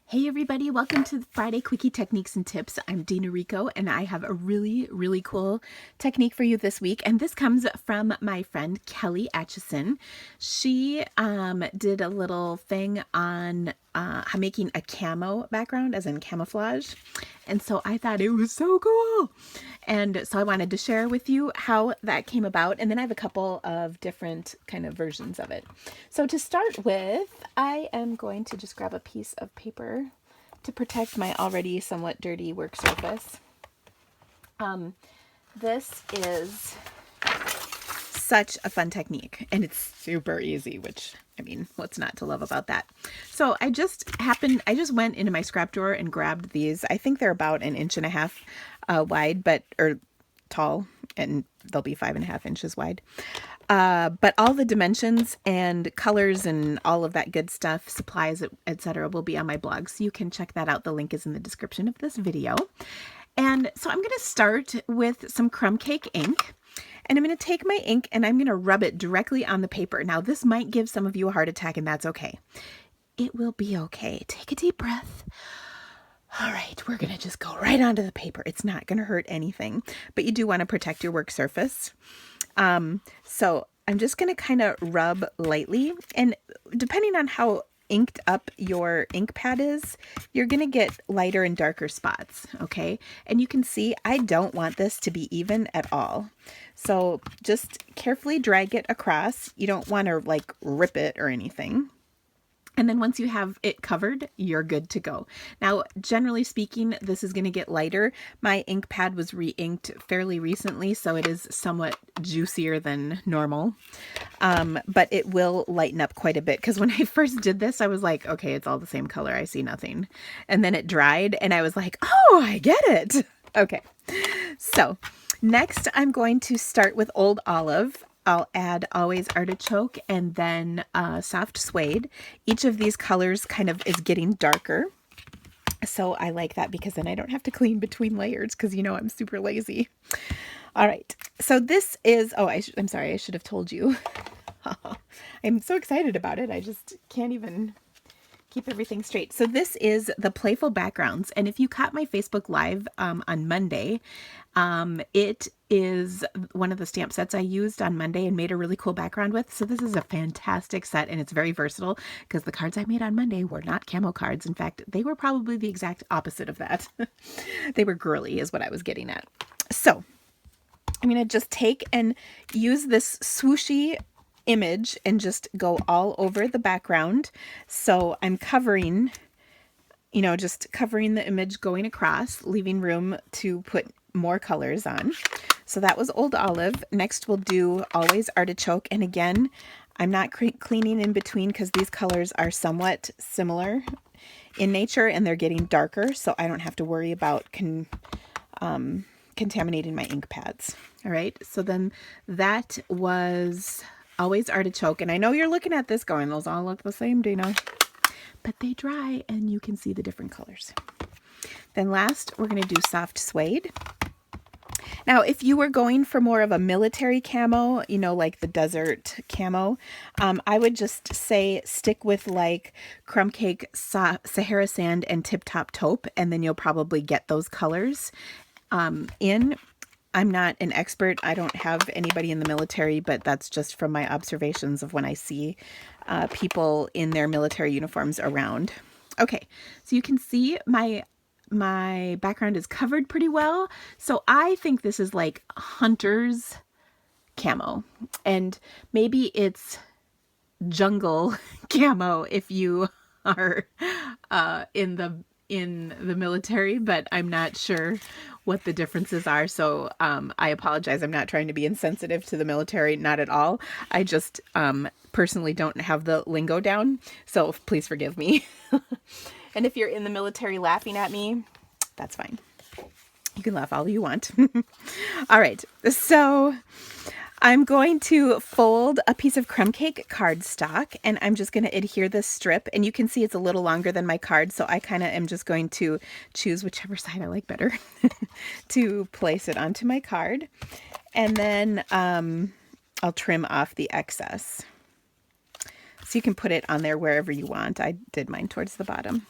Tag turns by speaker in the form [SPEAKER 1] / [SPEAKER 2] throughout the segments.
[SPEAKER 1] Hey everybody, welcome to Friday Quickie Techniques and Tips. I'm Dina Rico and I have a really cool technique for you this week. And this comes from my friend Kelly Atchison. She did a little thing on making a camo background, as in camouflage. And so I thought it was so cool. And so I wanted to share with you how that came about. And then I have a couple of different kind of versions of it. So to start with, I am going to just grab a piece of paper to protect my already somewhat dirty work surface. This is such a fun technique and it's super easy, which I mean, what's not to love about that? So I just went into my scrap drawer and grabbed these. I think they're about 1.5 inches wide, or tall, and they'll be 5.5 inches wide. But all the dimensions and colors and all of that good stuff, supplies, etc., will be on my blog. So you can check that out. The link is in the description of this video. And so I'm going to start with some crumb cake ink. And I'm going to take my ink and I'm going to rub it directly on the paper. Now, this might give some of you a heart attack, and that's okay. It will be okay. Take a deep breath. All right, we're going to just go right onto the paper. It's not going to hurt anything, but you do want to protect your work surface. So I'm just going to kind of rub lightly, and depending on how inked up your ink pad is, you're going to get lighter and darker spots. Okay. And you can see I don't want this to be even at all. So just carefully drag it across. You don't want to like rip it or anything. And then once you have it covered, you're good to go. Now, generally speaking, this is going to get lighter. My ink pad was re-inked fairly recently, so it is somewhat juicier than normal. But it will lighten up quite a bit, because when I first did this, I was like, okay, it's all the same color. I see nothing. And then it dried, and I was like, oh, I get it. Okay. So next, I'm going to start with Old Olive. I'll add Always Artichoke and then Soft Suede. Each of these colors kind of is getting darker. So I like that because then I don't have to clean between layers, because you know I'm super lazy. All right. So this is, I'm sorry, I should have told you. I'm so excited about it. I just can't even keep everything straight. So this is the Playful Backgrounds. And if you caught my Facebook Live on Monday, it is one of the stamp sets I used on Monday and made a really cool background with. So this is a fantastic set, and it's very versatile, because the cards I made on Monday were not camo cards. In fact, they were probably the exact opposite of that. They were girly is what I was getting at. So I'm going to just take and use this swooshy image and just go all over the background. So I'm covering, just covering the image going across, leaving room to put more colors on. So that was Old Olive. Next we'll do Always Artichoke. And again, I'm not cleaning in between, because these colors are somewhat similar in nature and they're getting darker. So I don't have to worry about contaminating my ink pads. All right. So then that was Always Artichoke. And I know you're looking at this going, those all look the same, Dina. But they dry and you can see the different colors. Then last, we're going to do Soft Suede. Now, if you were going for more of a military camo, like the desert camo, I would just say stick with like Crumb Cake, Sahara Sand, and Tip Top Taupe, and then you'll probably get those colors in. I'm not an expert. I don't have anybody in the military, but that's just from my observations of when I see people in their military uniforms around. Okay, so you can see my background is covered pretty well. So I think this is like hunter's camo, and maybe it's jungle camo if you are in the military, but I'm not sure what the differences are. So I apologize. I'm not trying to be insensitive to the military, not at all. I just personally don't have the lingo down, so please forgive me. And if you're in the military laughing at me, that's fine. You can laugh all you want. All right. So I'm going to fold a piece of Crumb Cake cardstock, and I'm just going to adhere this strip. And you can see it's a little longer than my card, so I kind of am just going to choose whichever side I like better to place it onto my card. And then I'll trim off the excess. So you can put it on there wherever you want. I did mine towards the bottom.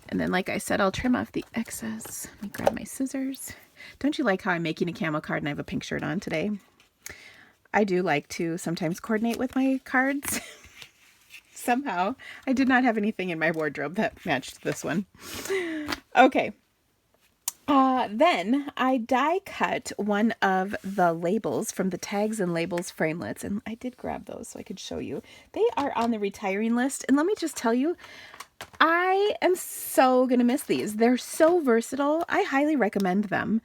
[SPEAKER 1] And then, like I said, I'll trim off the excess. Let me grab my scissors. Don't you like how I'm making a camo card and I have a pink shirt on today? I do like to sometimes coordinate with my cards. Somehow, I did not have anything in my wardrobe that matched this one. Okay. Then I die cut one of the labels from the tags and labels framelits, and I did grab those so I could show you. They are on the retiring list, and let me just tell you, I am so going to miss these. They're so versatile. I highly recommend them.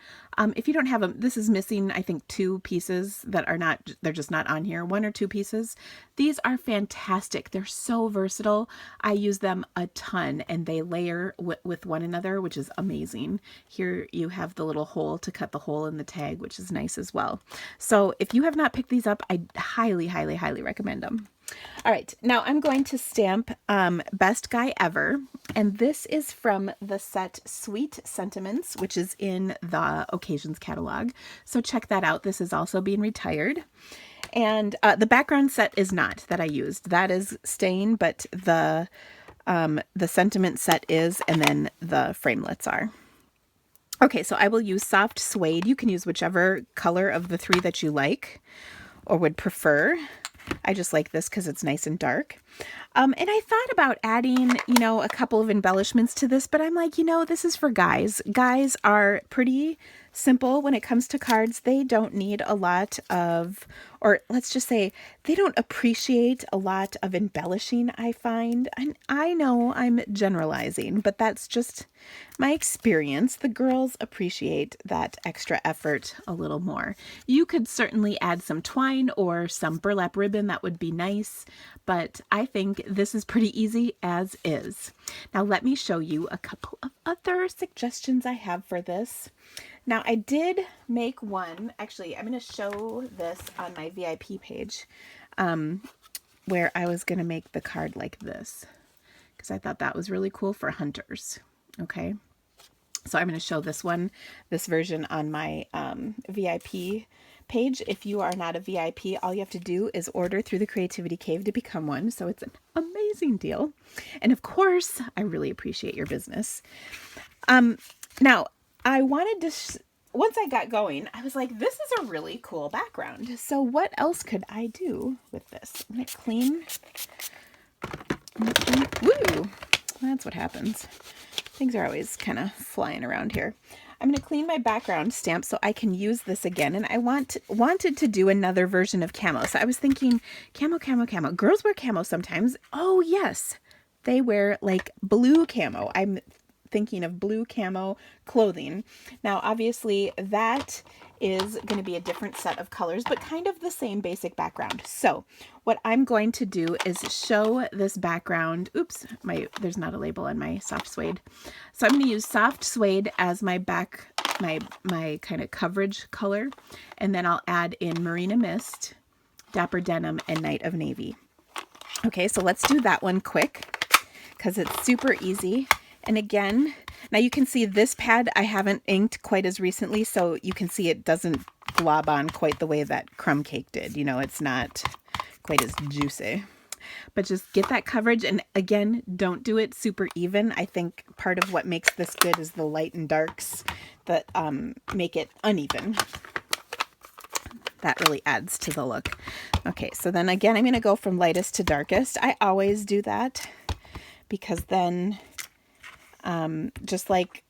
[SPEAKER 1] If you don't have them, this is missing, I think, 2 pieces that are not, they're just not on here. 1 or 2 pieces. These are fantastic. They're so versatile. I use them a ton and they layer with one another, which is amazing. Here you have the little hole to cut the hole in the tag, which is nice as well. So if you have not picked these up, I highly, highly, highly recommend them. All right, now I'm going to stamp Best Guy Ever, and this is from the set Sweet Sentiments, which is in the Occasions catalog. So check that out. This is also being retired. And the background set is not that I used. That is staying, but the sentiment set is, and then the framelits are. Okay, so I will use soft suede. You can use whichever color of the 3 that you like or would prefer. I just like this because it's nice and dark. And I thought about adding, a couple of embellishments to this, but I'm like, this is for guys. Guys are pretty simple when it comes to cards. They don't need a lot of, or let's just say, they don't appreciate a lot of embellishing, I find. And I know I'm generalizing, but that's just my experience. The girls appreciate that extra effort a little more. You could certainly add some twine or some burlap ribbon. That would be nice, but I think this is pretty easy as is. Now let me show you a couple of other suggestions I have for this. Now I did make one, actually I'm going to show this on my VIP page, where I was going to make the card like this, because I thought that was really cool for hunters. Okay. So I'm going to show this version on my VIP page. If you are not a VIP, all you have to do is order through the Creativity Cave to become one. So it's an amazing deal. And of course, I really appreciate your business. Now, I wanted to, once I got going, I was like, this is a really cool background. So what else could I do with this? I'm going to clean. Woo! That's what happens. Things are always kind of flying around here. I'm going to clean my background stamp so I can use this again. And I wanted to do another version of camo. So I was thinking camo, camo, camo. Girls wear camo sometimes. Oh, yes. They wear like blue camo. I'm thinking of blue camo clothing. Now, obviously, that is going to be a different set of colors, but kind of the same basic background. So what I'm going to do is show this background. Oops, there's not a label on my soft suede. So I'm going to use soft suede as my my kind of coverage color, and then I'll add in Marina Mist, Dapper Denim, and Night of Navy. Okay, so let's do that one quick because it's super easy. And again, now you can see this pad I haven't inked quite as recently, so you can see it doesn't glob on quite the way that crumb cake did. It's not quite as juicy. But just get that coverage, and again, don't do it super even. I think part of what makes this good is the light and darks that make it uneven. That really adds to the look. Okay, so then again, I'm going to go from lightest to darkest. I always do that because then just like,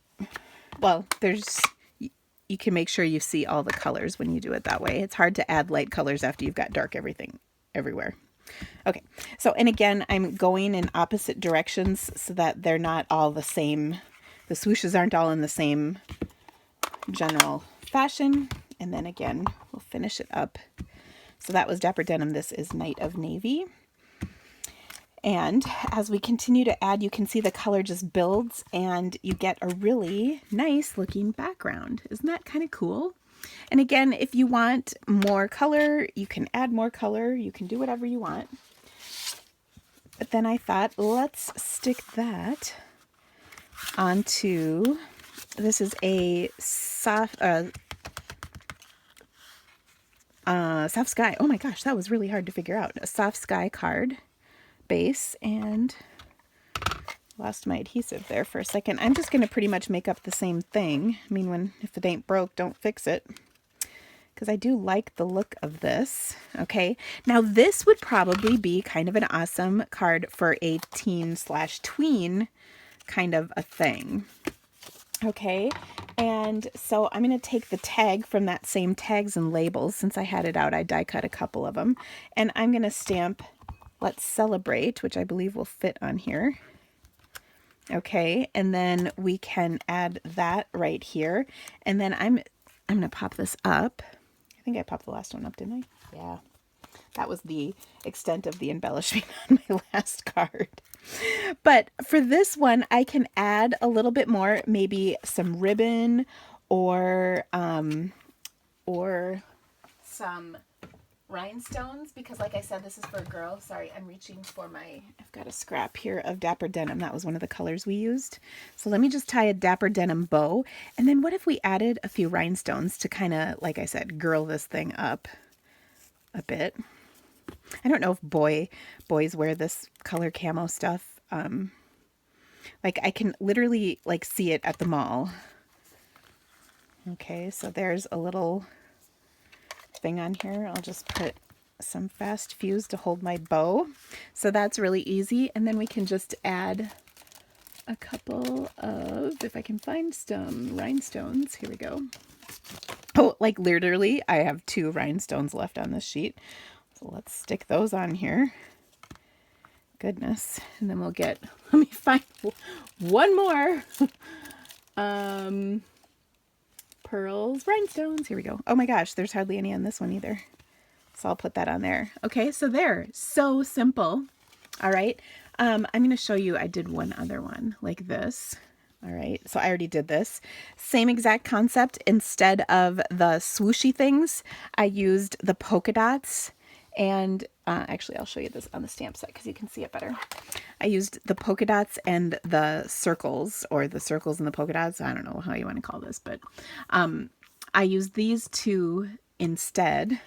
[SPEAKER 1] well, you can make sure you see all the colors when you do it that way. It's hard to add light colors after you've got dark everything everywhere. Okay, so, and again, I'm going in opposite directions so that they're not all the same. The swooshes aren't all in the same general fashion. And then again, we'll finish it up. So that was Dapper Denim. This is Night of Navy. And as we continue to add, you can see the color just builds and you get a really nice looking background. Isn't that kind of cool? And again, if you want more color, you can add more color. You can do whatever you want. But then I thought, let's stick that onto, this is a soft sky. Oh my gosh, that was really hard to figure out. A soft sky card base, and Lost my adhesive there for a second. I'm just going to pretty much make up the same thing. I mean, if it ain't broke, don't fix it. Because I do like the look of this. Okay, now this would probably be kind of an awesome card for a teen/tween kind of a thing. Okay, and so I'm going to take the tag from that same tags and labels. Since I had it out, I die cut a couple of them. And I'm going to stamp Let's Celebrate, which I believe will fit on here. Okay, and then we can add that right here. And then I'm going to pop this up. I think I popped the last one up, didn't I? Yeah. That was the extent of the embellishment on my last card. But for this one, I can add a little bit more, maybe some ribbon or some rhinestones, because like I said, this is for a girl. Sorry, I'm reaching for I've got a scrap here of Dapper Denim. That was one of the colors we used. So let me just tie a Dapper Denim bow. And then what if we added a few rhinestones to kind of, like I said, girl this thing up a bit. I don't know if boys wear this color camo stuff. Like I can literally like see it at the mall. Okay, so there's a little thing on here. I'll just put some fast fuse to hold my bow. So that's really easy. And then we can just add a couple of, if I can find some rhinestones. Here we go. Oh, like literally I have 2 rhinestones left on this sheet. So let's stick those on here. Goodness. And then we'll get, let me find one more. Pearls, rhinestones. Here we go. Oh my gosh, there's hardly any on this one either. So I'll put that on there. Okay, so there. So simple. All right. I'm going to show you, I did one other one like this. All right, so I already did this. Same exact concept. Instead of the swooshy things, I used the polka dots. And actually, I'll show you this on the stamp set because you can see it better. I used the polka dots and the circles, or the circles and the polka dots. I don't know how you want to call this, but I used these 2 instead.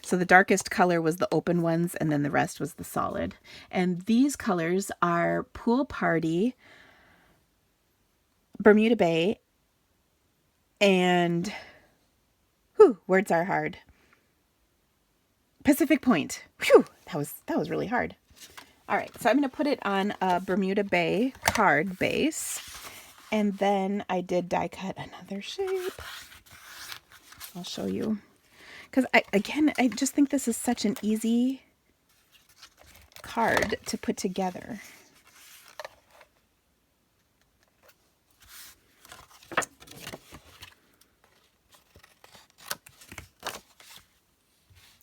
[SPEAKER 1] So the darkest color was the open ones, and then the rest was the solid. And these colors are Pool Party, Bermuda Bay, and words are hard. Pacific Point. Whew, that was really hard. All right, so I'm going to put it on a Bermuda Bay card base, and then I did die cut another shape. I'll show you, because I just think this is such an easy card to put together.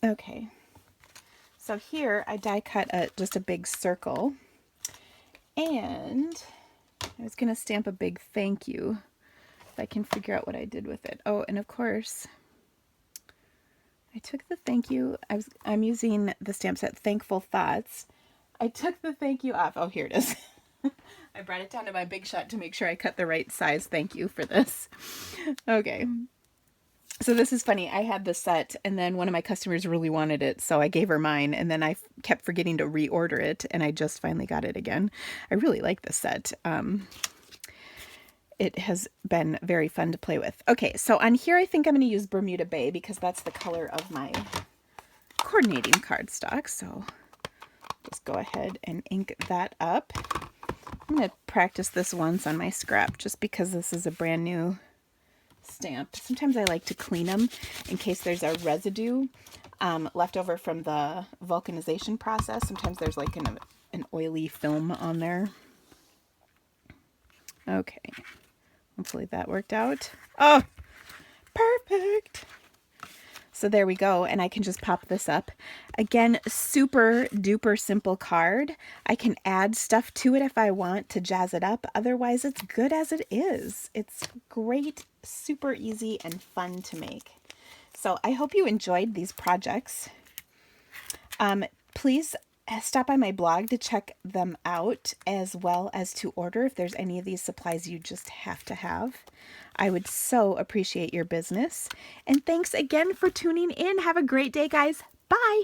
[SPEAKER 1] Okay, so here I die cut just a big circle, and I was going to stamp a big thank you if I can figure out what I did with it. Oh, and of course, I took the thank you. I'm using the stamp set Thankful Thoughts. I took the thank you off. Oh, here it is. I brought it down to my big shot to make sure I cut the right size thank you for this. Okay. So this is funny. I had the set, and then one of my customers really wanted it, so I gave her mine, and then I kept forgetting to reorder it, and I just finally got it again. I really like this set. It has been very fun to play with. Okay, so on here I think I'm going to use Bermuda Bay because that's the color of my coordinating cardstock. So just go ahead and ink that up. I'm going to practice this once on my scrap just because this is a brand new stamp. Sometimes I like to clean them in case there's a residue left over from the vulcanization process. Sometimes there's like an oily film on there. Okay, hopefully that worked out. Oh, perfect. So there we go, and I can just pop this up. Again, super duper simple card. I can add stuff to it if I want to jazz it up. Otherwise, it's good as it is. It's great, super easy, and fun to make. So I hope you enjoyed these projects. Please stop by my blog to check them out, as well as to order if there's any of these supplies you just have to have. I would so appreciate your business. And thanks again for tuning in. Have a great day, guys. Bye.